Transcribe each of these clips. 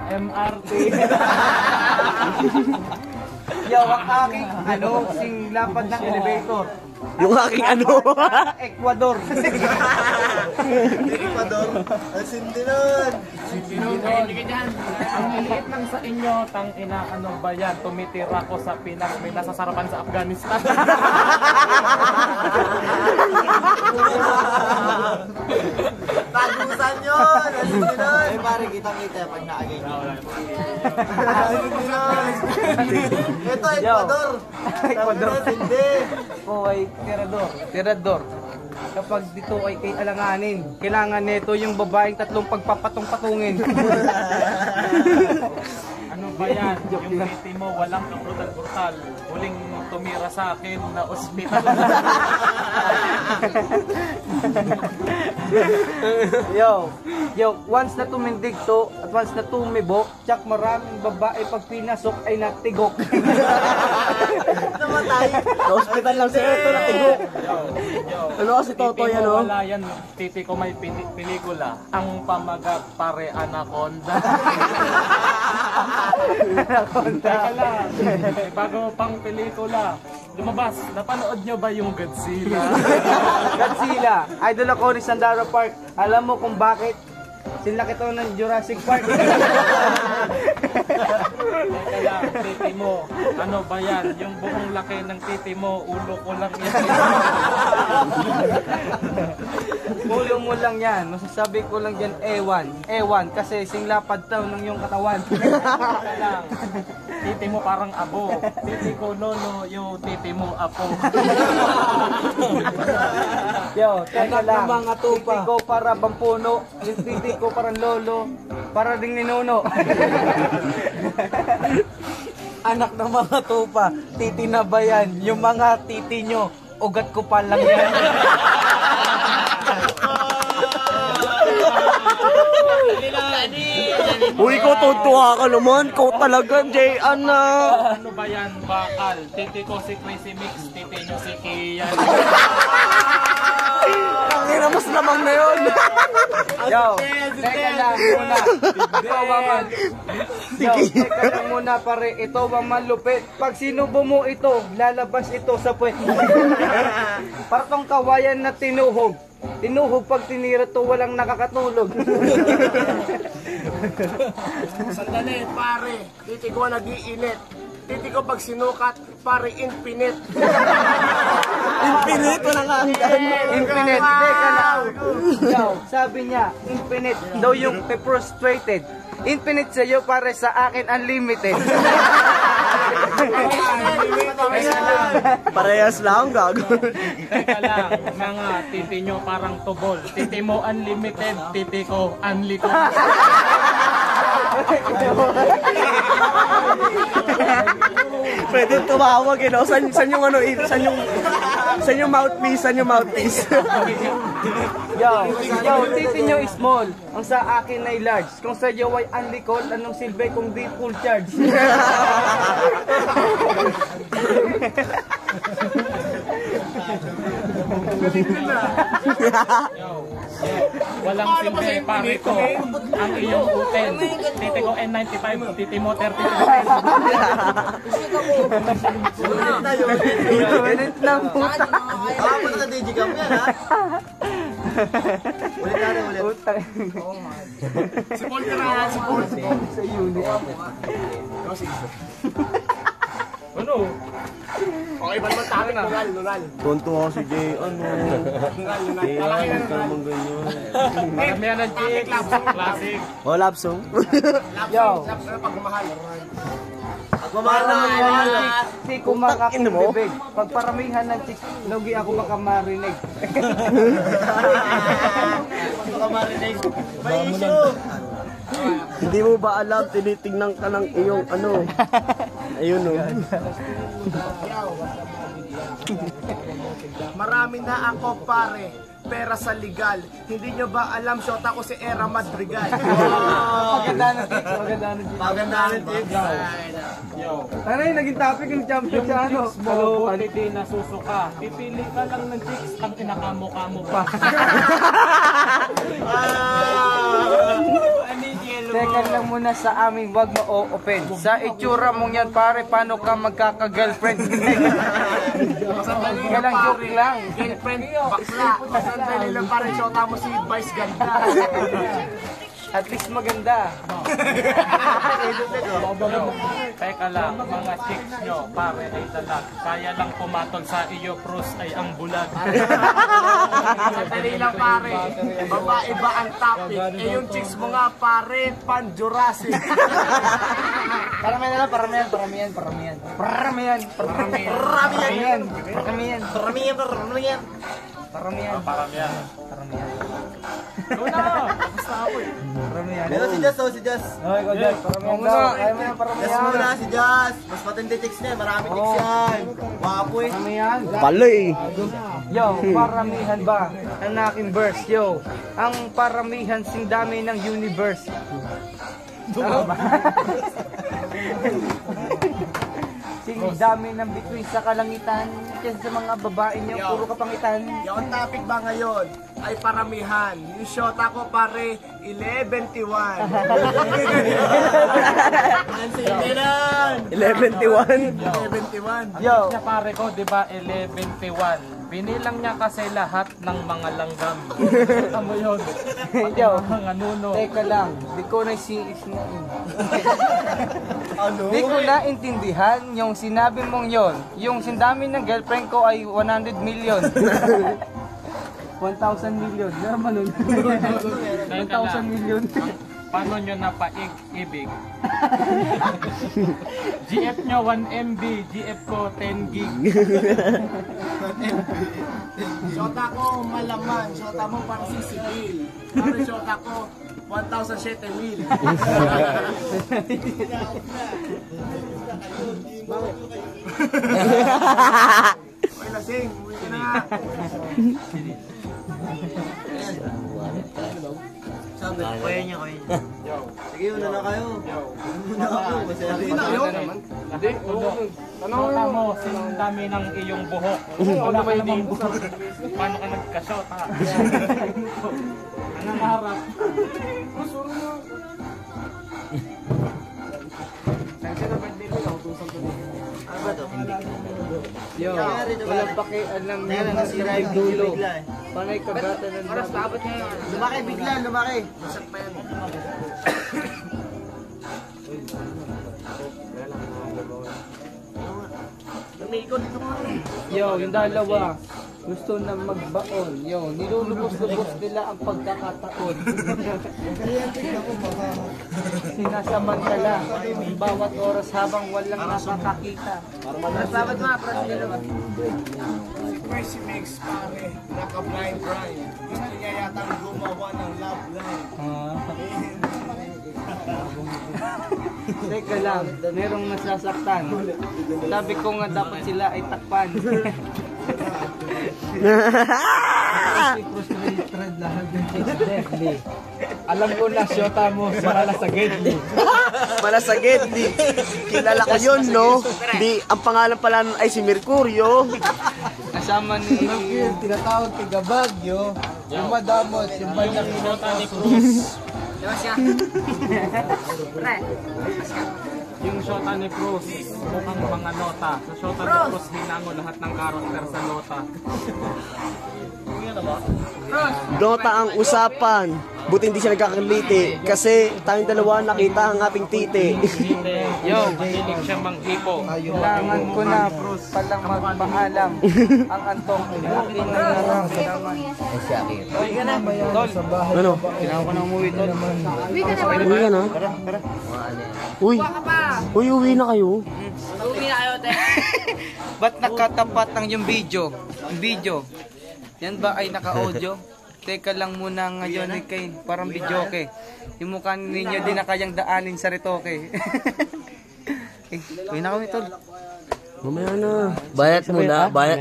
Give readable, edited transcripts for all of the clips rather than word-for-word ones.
MRT. Yo, ang aking sing lapad ng elevator. Yung aking ano? Ecuador. Ecuador? Asin din nun. Ang liliit lang sa inyo, tang ina, ano ba yan? Tumitira ko sa Pinas, may nasasarapan sa Afghanistan. Tagusan yun! Asin din nun. Ay, pare, kitang-kita pag naagay niyo. Asin din nun. Ito, Ecuador. Ecuador. Hindi. Po ay tirador. Kapag dito ay kay alanganin, kailangan nito yung babaeng tatlong pagpapatong-patungin. Ano ba yan? Yung titi mo, walang kabrutal-brutal. Huling tumira sa akin na ospital. Yo, once na tumindig to at once na tumibo, tsak maraming babae pag pinasok ay natigok. Namatay. Sa hospital lang sa'yo, ito natigok. Ano kasi Totoy, Titi mo, ano? wala yan. Titi ko may pelikula. Ang pamagat pare anaconda. Teka lang. May bago pang pelikula. Lumabas. Napanood nyo ba yung Godzilla? Godzilla, idol ako ni Sandara Park. Alam mo kung bakit? Sinlaki to ng Jurassic Park. Teka lang, titi mo. Ano ba yan? Yung buong laki ng titi mo, ulo ko lang yan. Ulo mo lang yan. Masasabi ko lang dyan, ewan. Kasi singlapad daw ng yung katawan. Teka lang. Titi mo parang abo. Titi ko lolo, yung titi mo apo. Yo, teka lang. mga tupa. Titi ko para bampuno. Yung titi ko parang lolo. Para ding ninuno. Anak ng mga tupa, titi na ba yan? Yung mga titi nyo, ugat ko pa lang yan. Uy, ko tutuwa ka naman. Ko talaga, J.An na. Ano ba yan? Bakal. Titi ko si Crazy Mix. Titi nyo si Kian. Tangina, mas lamang na yun. Yo, teka lang muna. Teka lang muna pare. Ito bang malupit? Pag sinubo mo ito, lalabas ito sa puwet. Para tong kawayan na tinuhog. Tinuhog pag tinira to, walang nakakatulog. Sandali, pare. Titi ko nag-iinit. Titi ko pag sinukat, pare, infinite. Infinite, walang hanggan. Infinite. Teka lang. Yo, sabi niya, infinite. Daw yung frustrated. Infinite sa'yo, pare sa akin unlimited. Parehas lang, gago. Teka lang. Mga titi nyo parang tubol. Titi mo unlimited. Titi ko unlikod. Pwede tumawag, you know? San yung ano, san yung mouthpiece, Yo, titi nyo is small. Ang sa akin ay large. Kung sa iyo ay unlikod, anong silbi kung di full charge? Walang simple pare ko. Ang iyong uten. Titi ko N95. Titi mo 35. Ulit lang puta. Punta na digicam yan, ha? Ulit. Si Paul Carrera, si Paul. Sa unit. Ano? Okay, ba naman tayo na? Lunal. Tonto ako si Jay, ano? Jay, ano ka naman ganyan? Maramihan ng chicks. Classic. Oh, love song? Yo. Laps na pagmamahal. Pagmamahal na mga Si kumakak Ina mo? bibig. Pag paramihan ng chicks, lugi ako baka marinig. baka marinig. May issue. Hindi mo ba alam, tinitingnan ka ng iyong ano? Ayun, no? Marami na ako, pare. Pera sa legal. Hindi nyo ba alam, shot ako si Era Madrigal. Maganda na chicks, maganda na chicks. Maganda ng tips. Ano yung naging topic ng champion sa ano? Mo, hindi nasusuka. Pipili ka lang ng chicks ang inakamukha mo pa. Anigil. Teka lang muna sa amin, wag mo open. Sa itsura mong yan, pare, paano ka magkaka-girlfriend? Sandali Ka lang, joke lang. Girlfriend, bakla. Sandali lang pare, shota mo si Vice ganda. At least maganda. Teka lang, mga chicks nyo, pare ay dalag. Kaya lang pumatol sa iyo, Bruce ay ang bulag. Sandali lang pare, babae ba ang topic? Eh yung chicks mo nga pare, pan-Jurassic. Paramihan. Paramihan. Una, basta ako eh. Meron si Jazz, oh, si Jazz. Okay, go Jazz. Paramihan daw. Kaya mo yung Jazz muna paramihan. si Jazz. Mas matindi chicks niya, marami chicks yan. Wapo eh. Paramihan. Paloy. Yo, paramihan ba ang aking verse? Yo, ang paramihan sing dami ng universe. Ano ba? Sing dami ng bituin sa kalangitan. Kasi sa mga babae niyo, puro kapangitan. Yung topic ba ngayon ay paramihan. Yung shota ko pare, 11-1. Ang sige lang. 11-1. 11-1. Yo, Siya pare ko, di ba, 11-1. Binilang niya kasi lahat ng mga langgam. Kita mo yun. yo, Mga nuno. teka lang. Di ko na Di ko na intindihan yung sinabi mong yon. Yung sindami ng girlfriend ko ay 100 million. 1,000 million. Naman nun. 1,000 million. Paano nyo napaig-ibig? GF nyo 1 MB, GF ko 10 gig. Shota ko malaman. Shota mo parang sisigil. Pare shota ko 1,007,000. Uy, lasing. Uwi ka na nga. Sabi, kaya niya. Sige, una na kayo. Una ako, masaya rin. Hindi, Shota mo, sinong dami ng iyong buhok. Wala ka namang buhok. Paano ka nagka-shota? Anong harap? Ano ba to? Yo, walang pakialam Kaya na na nasira yung dulo. bigla eh. Panay kagatan ng dami. Lumaki bigla, lumaki. Masak pa yan. Lumikot dito mo. Yo, yung dalawa, gusto na magbaon. Yo, nilulubos-lubos nila ang pagkakataon. Sinasamantala bawat oras habang walang nakakakita. Mercy makes pare, naka-blind Brian. Gusto niya yatang gumawa ng love line. Teka lang, merong nasasaktan. Sabi ko nga dapat sila ay takpan. Alam ko na, syota mo para sa Gedli. Para sa Gedli. Kilala ko yun, no? Di, ang pangalan pala nun ay si Mercurio. Kasama ni... Tinatawag kay Gabagyo. Yung madamos, yung banyang Shota ni Cruz. Yung shota ni Cruz, mukhang mga nota. Sa shota ni Cruz, hinango lahat ng karakter sa nota. Nota ang usapan. Buti hindi siya nagkakaliti. Kasi tayong dalawa nakita ang ating titi. Yo, mahilig siya manghipo. Kailangan ko na palang magpaalam. Ang antong aking nararamdaman. Uwi ka na, Tol. Ano? Kailangan ko na umuwi, Tol. Uwi ka na? Uy. Uy, uwi na kayo. Ba't nakatapat ng yung video? Yung video. Yan ba ay naka-audio? Teka lang muna ngayon eh kay parang video okay. Yung mukha ninyo din na kayang daanin sa retoke. Uwi na kami, Tol. Mamaya na. Banat muna, banat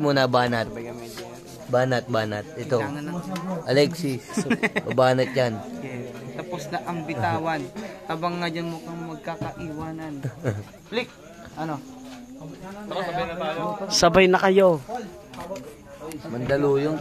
muna, banat. Banat. Ito. Alexis. Banat yan. Okay. Tapos na ang bitawan. Abang ngayon mukhang magkakaiwanan. Flick! Ano? Sabay na kayo. Mandaluyong.